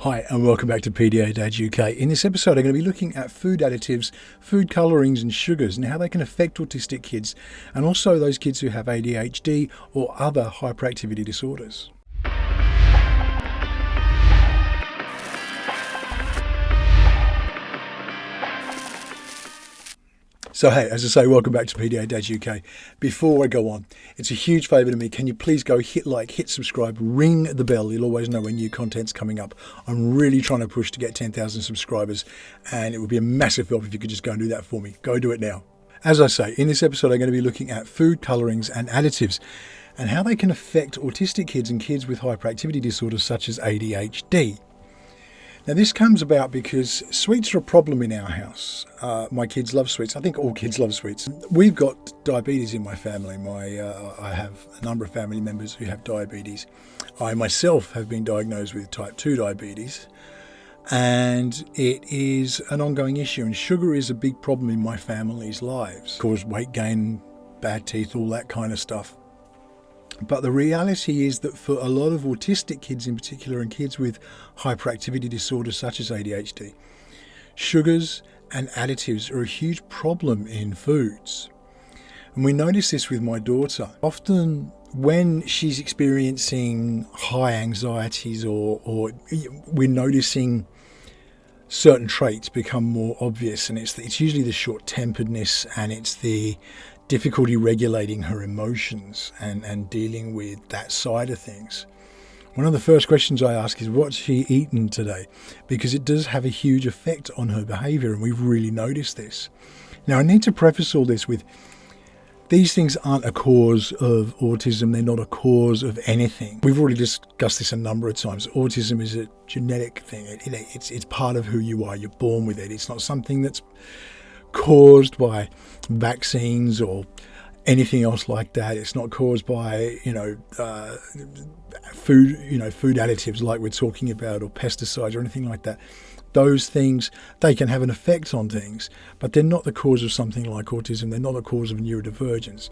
Hi and welcome back to PDA Dad UK. In this episode I'm going to be looking at food additives, food colourings and sugars and how they can affect autistic kids and also those kids who have ADHD or other hyperactivity disorders. So hey, as I say, welcome back to PDA Dad UK. Before I go on, it's a huge favour to me. Can you please go hit like, hit subscribe, ring the bell. You'll always know when new content's coming up. I'm really trying to push to get 10,000 subscribers and it would be a massive help if you could just go and do that for me. Go do it now. As I say, in this episode I'm going to be looking at food colourings and additives and how they can affect autistic kids and kids with hyperactivity disorders such as ADHD. Now this comes about because sweets are a problem in our house. My kids love sweets. I think all kids love sweets. We've got diabetes in my family. I have a number of family members who have diabetes. I myself have been diagnosed with type 2 diabetes and it is an ongoing issue, and sugar is a big problem in my family's lives. It causes weight gain, bad teeth, all that kind of stuff. But the reality is that for a lot of autistic kids in particular and kids with hyperactivity disorders such as ADHD, sugars and additives are a huge problem in foods. And we notice this with my daughter. Often when she's experiencing high anxieties or we're noticing certain traits become more obvious, and it's usually the short-temperedness and it's the difficulty regulating her emotions and dealing with that side of things. One of the first questions I ask is, what's she eaten today? Because it does have a huge effect on her behaviour, and we've really noticed this. Now I need to preface all this with, these things aren't a cause of autism, they're not a cause of anything. We've already discussed this a number of times. Autism is a genetic thing, it's part of who you are, you're born with it. It's not something that's caused by vaccines or anything else like that. It's not caused by food additives like we're talking about, or pesticides or anything like that. Those things, they can have an effect on things, but they're not the cause of something like autism. They're not the cause of neurodivergence.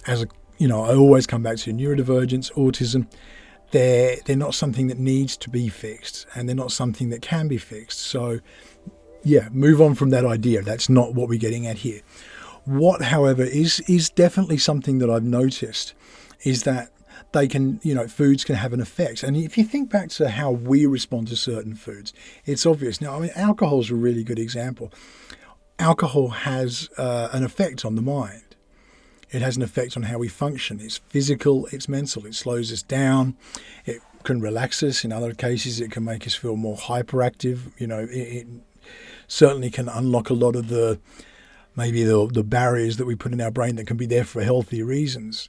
I always come back to neurodivergence, autism. They're not something that needs to be fixed, and they're not something that can be fixed. So yeah, move on from that idea. That's not what we're getting at here. What, however, is definitely something that I've noticed is that they can, foods can have an effect. And if you think back to how we respond to certain foods, it's obvious. Now, alcohol is a really good example. Alcohol has an effect on the mind. It has an effect on how we function. It's physical, it's mental. It slows us down. It can relax us. In other cases, it can make us feel more hyperactive. It certainly can unlock a lot of the barriers that we put in our brain that can be there for healthy reasons.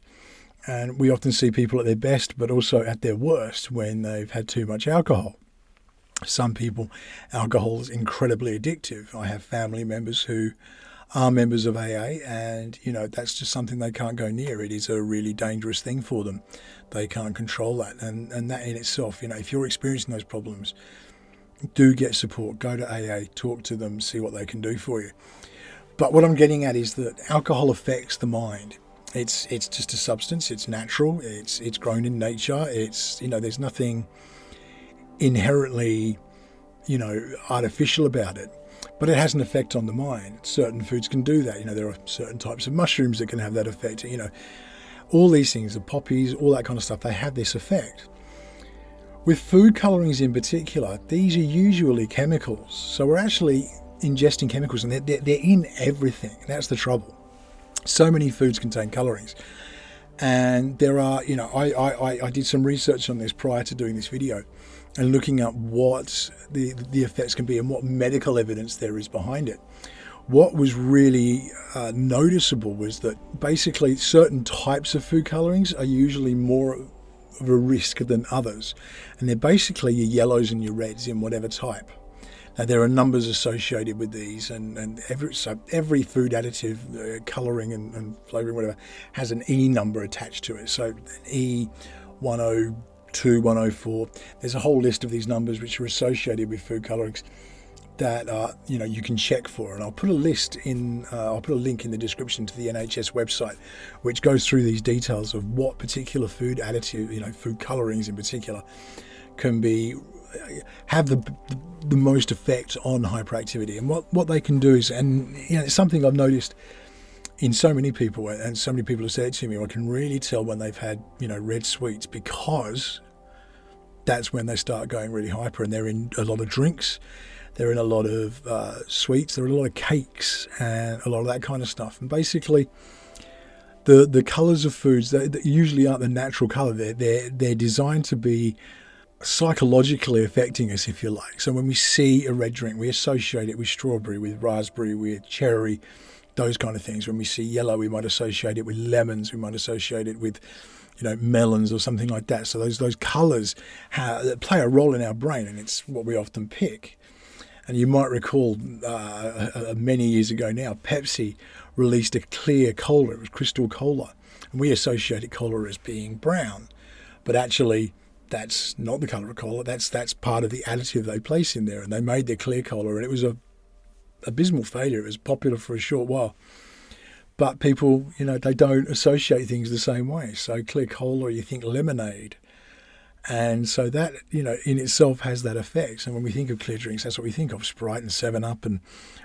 And we often see people at their best, but also at their worst when they've had too much alcohol. Some people, alcohol is incredibly addictive. I have family members who are members of AA, and that's just something they can't go near. It is a really dangerous thing for them. They can't control that, and that in itself, if you're experiencing those problems, do get support. Go to AA, talk to them, see what they can do for you. But what I'm getting at is that alcohol affects the mind. It's just a substance. It's natural. It's grown in nature. There's nothing inherently artificial about it. But it has an effect on the mind. Certain foods can do that. There are certain types of mushrooms that can have that effect. All these things, the poppies, all that kind of stuff, they have this effect. With food colourings in particular, these are usually chemicals. So we're actually ingesting chemicals, and they're in everything. That's the trouble. So many foods contain colourings. And there are, I did some research on this prior to doing this video and looking at what the effects can be and what medical evidence there is behind it. What was really noticeable was that basically certain types of food colourings are usually more of a risk than others, and they're basically your yellows and your reds in whatever type. Now there are numbers associated with these, and every food additive, colouring and flavouring, whatever, has an E number attached to it. So an E102, 104. There's a whole list of these numbers which are associated with food colourings that you can check for, and I'll put a link in the description to the NHS website which goes through these details of what particular food additive, food colourings in particular, can be have the most effect on hyperactivity. And what they can do is, and it's something I've noticed in so many people, and so many people have said it to me, I can really tell when they've had, red sweets, because that's when they start going really hyper, and they're in a lot of drinks, they're in a lot of sweets, they're in a lot of cakes and a lot of that kind of stuff. And basically, the colours of foods that usually aren't the natural colour. They're designed to be psychologically affecting us, if you like. So when we see a red drink, we associate it with strawberry, with raspberry, with cherry, those kind of things. When we see yellow, we might associate it with lemons, we might associate it with melons or something like that. So those colours play a role in our brain, and it's what we often pick. And you might recall many years ago now, Pepsi released a clear cola. It was Crystal Cola. And we associated cola as being brown. But actually, that's not the colour of cola. That's part of the additive they place in there. And they made their clear cola, and it was a abysmal failure. It was popular for a short while. But people, they don't associate things the same way. So clear cola, you think lemonade. And so that, in itself has that effect. And when we think of clear drinks, that's what we think of, Sprite and 7-Up and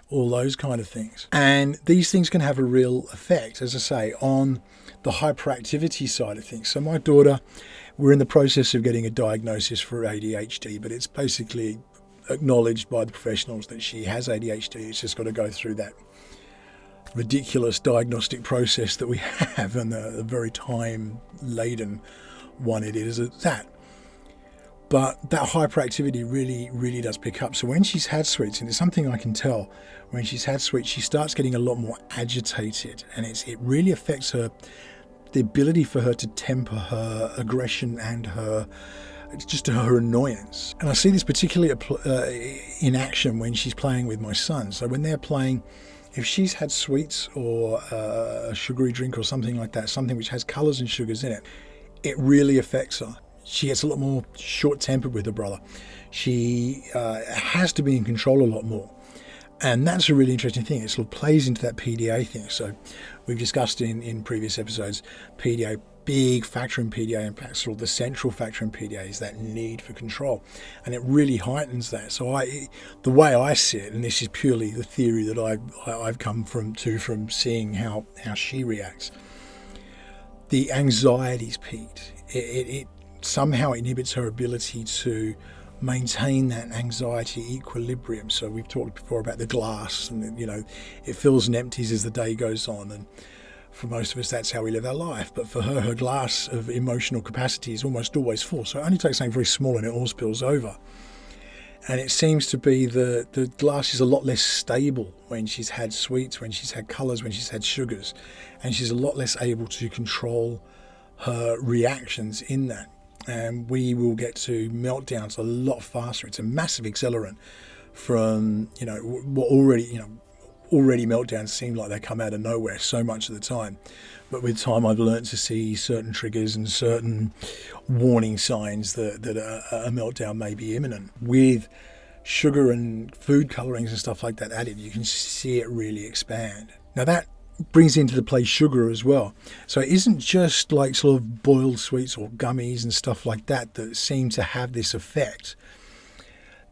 all those kind of things. And these things can have a real effect, as I say, on the hyperactivity side of things. So my daughter, we're in the process of getting a diagnosis for ADHD, but it's basically acknowledged by the professionals that she has ADHD. It's just got to go through that ridiculous diagnostic process that we have, and the very time-laden one it is at that. But that hyperactivity really, really does pick up. So when she's had sweets, and it's something I can tell, when she's had sweets, she starts getting a lot more agitated, and it really affects the ability for her to temper her aggression and her annoyance. And I see this particularly in action when she's playing with my son. So when they're playing, if she's had sweets or a sugary drink or something like that, something which has colours and sugars in it, it really affects her. She gets a lot more short-tempered with her brother. She has to be in control a lot more. And that's a really interesting thing. It sort of plays into that PDA thing. So we've discussed in previous episodes, PDA, big factor in PDA, in fact, sort of the central factor in PDA is that need for control. And it really heightens that. So the way I see it, and this is purely the theory that I've come from seeing how she reacts, the anxiety's peaked. It somehow inhibits her ability to maintain that anxiety equilibrium. So we've talked before about the glass, and it fills and empties as the day goes on, and for most of us that's how we live our life. But for her glass of emotional capacity is almost always full, so it only takes something very small and it all spills over. And it seems to be the glass is a lot less stable when she's had sweets, when she's had colours, when she's had sugars, and she's a lot less able to control her reactions in that. And we will get to meltdowns a lot faster. It's a massive accelerant from what already meltdowns seem like they come out of nowhere so much of the time. But with time, I've learned to see certain triggers and certain warning signs that a meltdown may be imminent. With sugar and food colorings and stuff like that added, you can see it really expand. Now that brings into the play sugar as well. So it isn't just like sort of boiled sweets or gummies and stuff like that seem to have this effect.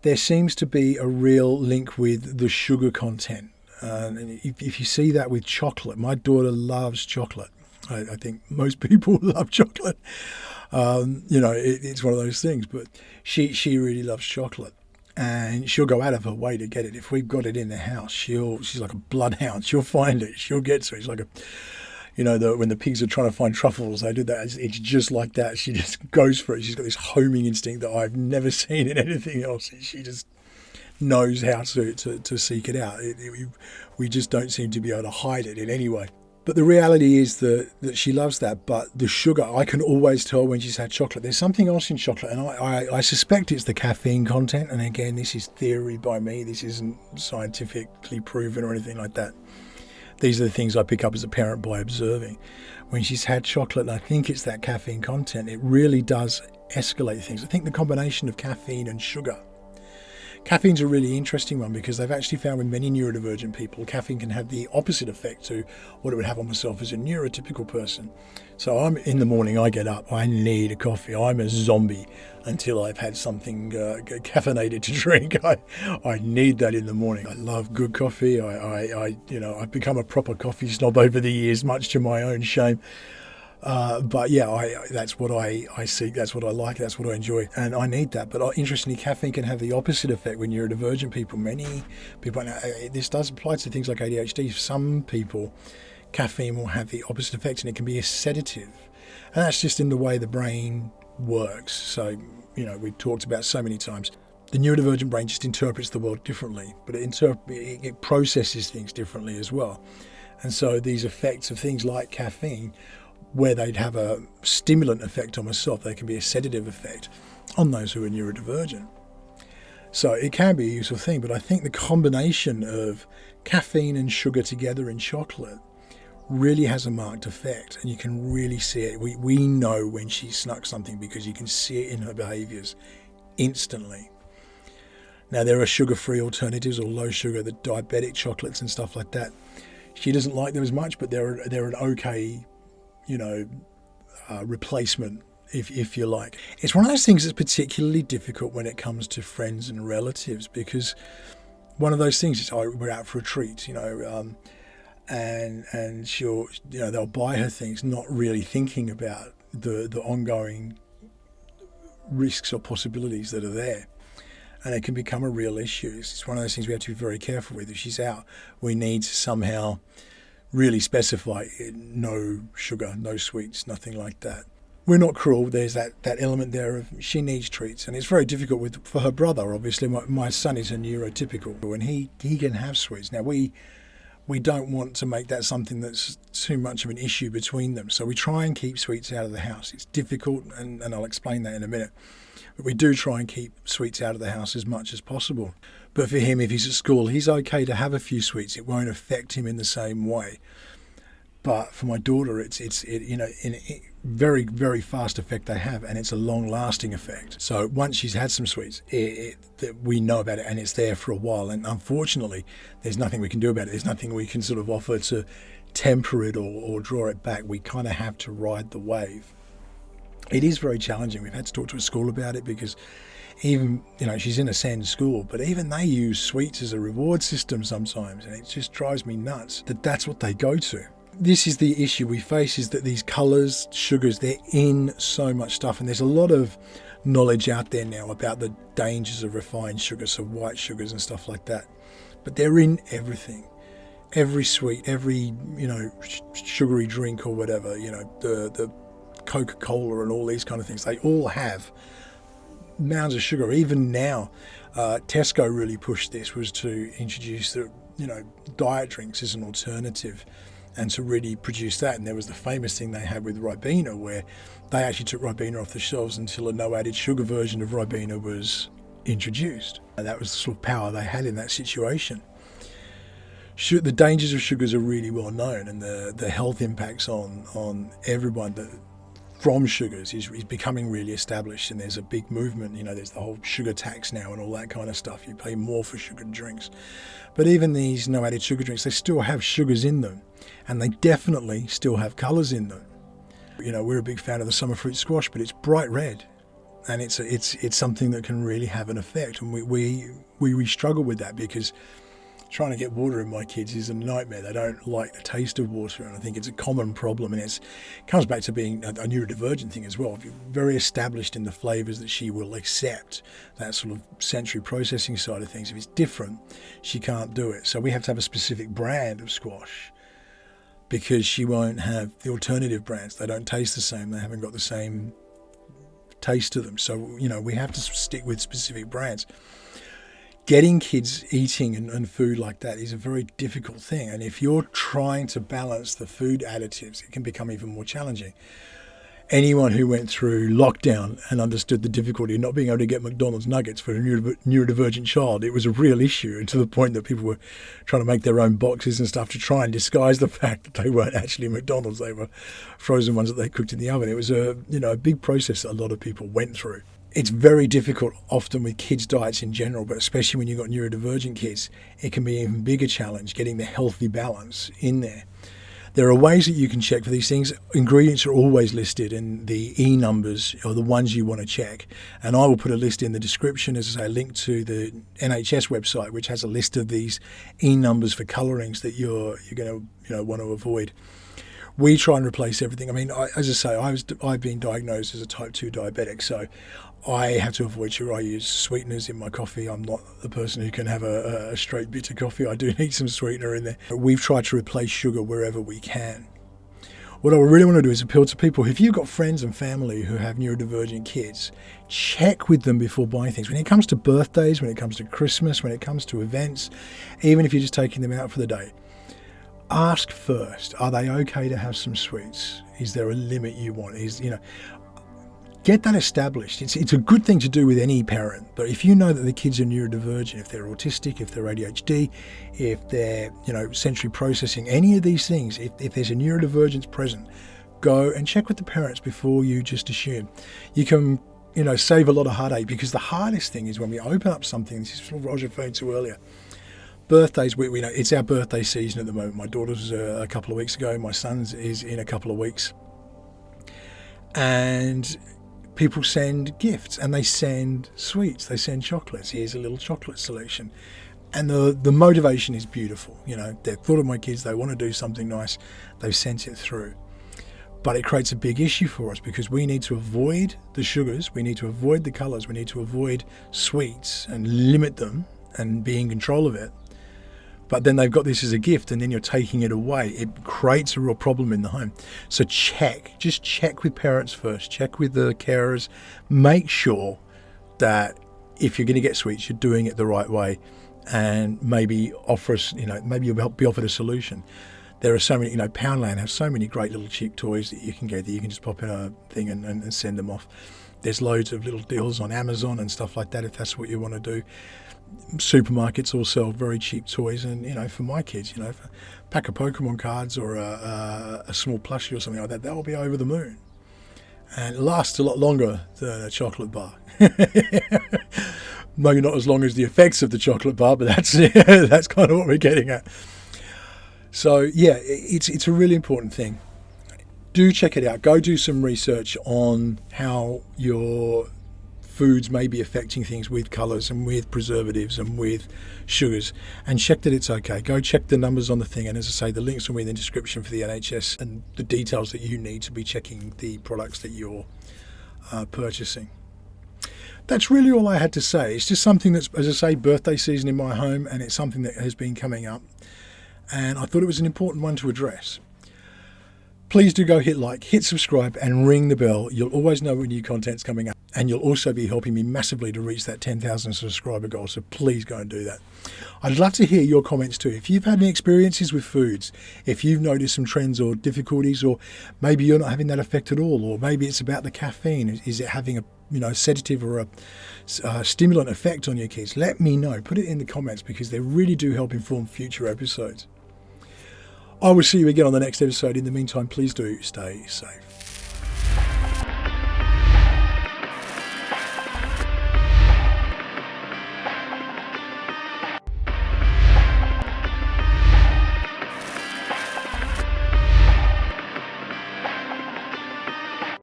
There seems to be a real link with the sugar content. And if you see that with chocolate, my daughter loves chocolate. I think most people love chocolate. It's one of those things, but she really loves chocolate. And she'll go out of her way to get it. If we've got it in the house, she's like a bloodhound. She'll find it. She'll get to it. It's like when the pigs are trying to find truffles, they do that. It's just like that. She just goes for it. She's got this homing instinct that I've never seen in anything else. She just knows how to seek it out. We just don't seem to be able to hide it in any way. But the reality is that she loves that. But the sugar, I can always tell when she's had chocolate. There's something else in chocolate, and I suspect it's the caffeine content. And again, this is theory by me. This isn't scientifically proven or anything like that. These are the things I pick up as a parent by observing. When she's had chocolate, and I think it's that caffeine content, it really does escalate things. I think the combination of caffeine and sugar Caffeine's a really interesting one because they've actually found with many neurodivergent people, caffeine can have the opposite effect to what it would have on myself as a neurotypical person. So I'm in the morning, I get up, I need a coffee. I'm a zombie until I've had something caffeinated to drink. I need that in the morning. I love good coffee. I've become a proper coffee snob over the years, much to my own shame. But yeah, that's what I seek, that's what I like, that's what I enjoy, and I need that. But interestingly, caffeine can have the opposite effect when you're neurodivergent people. Many people, this does apply to things like ADHD. Some people, caffeine will have the opposite effect, and it can be a sedative. And that's just in the way the brain works. So, we've talked about so many times. The neurodivergent brain just interprets the world differently, but it processes things differently as well. And so these effects of things like caffeine, where they'd have a stimulant effect on myself, they can be a sedative effect on those who are neurodivergent. So it can be a useful thing, but I think the combination of caffeine and sugar together in chocolate really has a marked effect, and you can really see it. We know when she snuck something because you can see it in her behaviours instantly. Now, there are sugar-free alternatives or low sugar, the diabetic chocolates and stuff like that. She doesn't like them as much, but they're an okay replacement, if you like. It's one of those things that's particularly difficult when it comes to friends and relatives, because one of those things is, we're out for a treat, and she'll, they'll buy her things, not really thinking about the ongoing risks or possibilities that are there. And it can become a real issue. It's one of those things we have to be very careful with. If she's out, we need to somehow really specify no sugar, no sweets, nothing like that. We're not cruel. There's that element there of she needs treats, and it's very difficult for her brother. Obviously, my son is a neurotypical, and he can have sweets. Now we don't want to make that something that's too much of an issue between them, so we try and keep sweets out of the house. It's difficult, and I'll explain that in a minute. But we do try and keep sweets out of the house as much as possible. But for him, if he's at school, he's okay to have a few sweets. It won't affect him in the same way. But for my daughter, it's very, very fast effect they have, and it's a long-lasting effect. So once she's had some sweets, we know about it, and it's there for a while. And unfortunately, there's nothing we can do about it. There's nothing we can sort of offer to temper it or draw it back. We kind of have to ride the wave. It is very challenging. We've had to talk to a school about it because even, she's in a SEND school, but even they use sweets as a reward system sometimes, and it just drives me nuts that that's what they go to. This is the issue we face, is that these colours, sugars, they're in so much stuff, and there's a lot of knowledge out there now about the dangers of refined sugar, so white sugars and stuff like that. But they're in everything. Every sweet, every, sugary drink or whatever, the Coca-Cola and all these kind of things, they all have mounds of sugar. Even now, Tesco really pushed this, was to introduce the, diet drinks as an alternative and to really produce that. And there was the famous thing they had with Ribena, where they actually took Ribena off the shelves until a no added sugar version of Ribena was introduced. And that was the sort of power they had in that situation. The dangers of sugars are really well known, and the health impacts on everyone from sugars is becoming really established, and there's a big movement. There's the whole sugar tax now and all that kind of stuff. You pay more for sugared drinks. But even these no added sugar drinks, they still have sugars in them, and they definitely still have colours in them. We're a big fan of the summer fruit squash, but it's bright red, and it's something that can really have an effect. And we struggle with that because trying to get water in my kids is a nightmare. They don't like the taste of water, and I think it's a common problem, and it comes back to being a neurodivergent thing as well. If you're very established in the flavours that she will accept, that sort of sensory processing side of things, if it's different, she can't do it. So we have to have a specific brand of squash because she won't have the alternative brands. They don't taste the same. They haven't got the same taste to them. So, we have to stick with specific brands. Getting kids eating and food like that is a very difficult thing. And if you're trying to balance the food additives, it can become even more challenging. Anyone who went through lockdown and understood the difficulty of not being able to get McDonald's nuggets for a neurodivergent child, it was a real issue, to the point that people were trying to make their own boxes and stuff to try and disguise the fact that they weren't actually McDonald's. They were frozen ones that they cooked in the oven. It was a big process that a lot of people went through. It's very difficult often with kids' diets in general, but especially when you've got neurodivergent kids, it can be an even bigger challenge getting the healthy balance in there. There are ways that you can check for these things. Ingredients are always listed, and the E numbers are the ones you want to check. And I will put a list in the description, as I say, a link to the NHS website, which has a list of these E numbers for colourings that you're going to want to avoid. We try and replace everything. I mean, as I say, I've been diagnosed as a type 2 diabetic, so I have to avoid sugar. I use sweeteners in my coffee. I'm not the person who can have a straight bitter coffee. I do need some sweetener in there. We've tried to replace sugar wherever we can. What I really want to do is appeal to people. If you've got friends and family who have neurodivergent kids, check with them before buying things. When it comes to birthdays, when it comes to Christmas, when it comes to events, even if you're just taking them out for the day, ask first, are they okay to have some sweets? Is there a limit you want? Get that established. It's a good thing to do with any parent, but if you know that the kids are neurodivergent, if they're autistic, if they're ADHD, if they're sensory processing, any of these things, if there's a neurodivergence present, go and check with the parents before you just assume. You can save a lot of heartache, because the hardest thing is when we open up something. This is what Roger referred to earlier. Birthdays, we know it's our birthday season at the moment. My daughter's a couple of weeks ago. My son's is in a couple of weeks. And people send gifts, and they send sweets, they send chocolates. Here's a little chocolate selection. And the motivation is beautiful. They've thought of my kids, they want to do something nice, they've sent it through. But it creates a big issue for us, because we need to avoid the sugars, we need to avoid the colours, we need to avoid sweets and limit them and be in control of it. But then they've got this as a gift, and then you're taking it away. It creates a real problem in the home. So just check with parents first, check with the carers, make sure that if you're going to get sweets, you're doing it the right way, and maybe offer us, maybe you'll be offered a solution. There are so many, Poundland have so many great little cheap toys that you can get, that you can just pop in a thing and send them off. There's loads of little deals on Amazon and stuff like that, if that's what you want to do. Supermarkets all sell very cheap toys, and for my kids, a pack of Pokemon cards or a small plushie or something like that, will be over the moon, and it lasts a lot longer than a chocolate bar. Maybe not as long as the effects of the chocolate bar, but that's kind of what we're getting at. So yeah, it's a really important thing. Do check it out. Go do some research on how your foods may be affecting things with colours and with preservatives and with sugars, and check that it's okay. Go check the numbers on the thing, and as I say, the links will be in the description for the NHS and the details that you need to be checking the products that you're purchasing. That's really all I had to say. It's just something that's, as I say, birthday season in my home, and it's something that has been coming up, and I thought it was an important one to address. Please do go hit like, hit subscribe, and ring the bell. You'll always know when new content's coming up. And you'll also be helping me massively to reach that 10,000 subscriber goal. So please go and do that. I'd love to hear your comments too. If you've had any experiences with foods, if you've noticed some trends or difficulties, or maybe you're not having that effect at all, or maybe it's about the caffeine. Is it having a sedative or a stimulant effect on your kids? Let me know. Put it in the comments, because they really do help inform future episodes. I will see you again on the next episode. In the meantime, please do stay safe.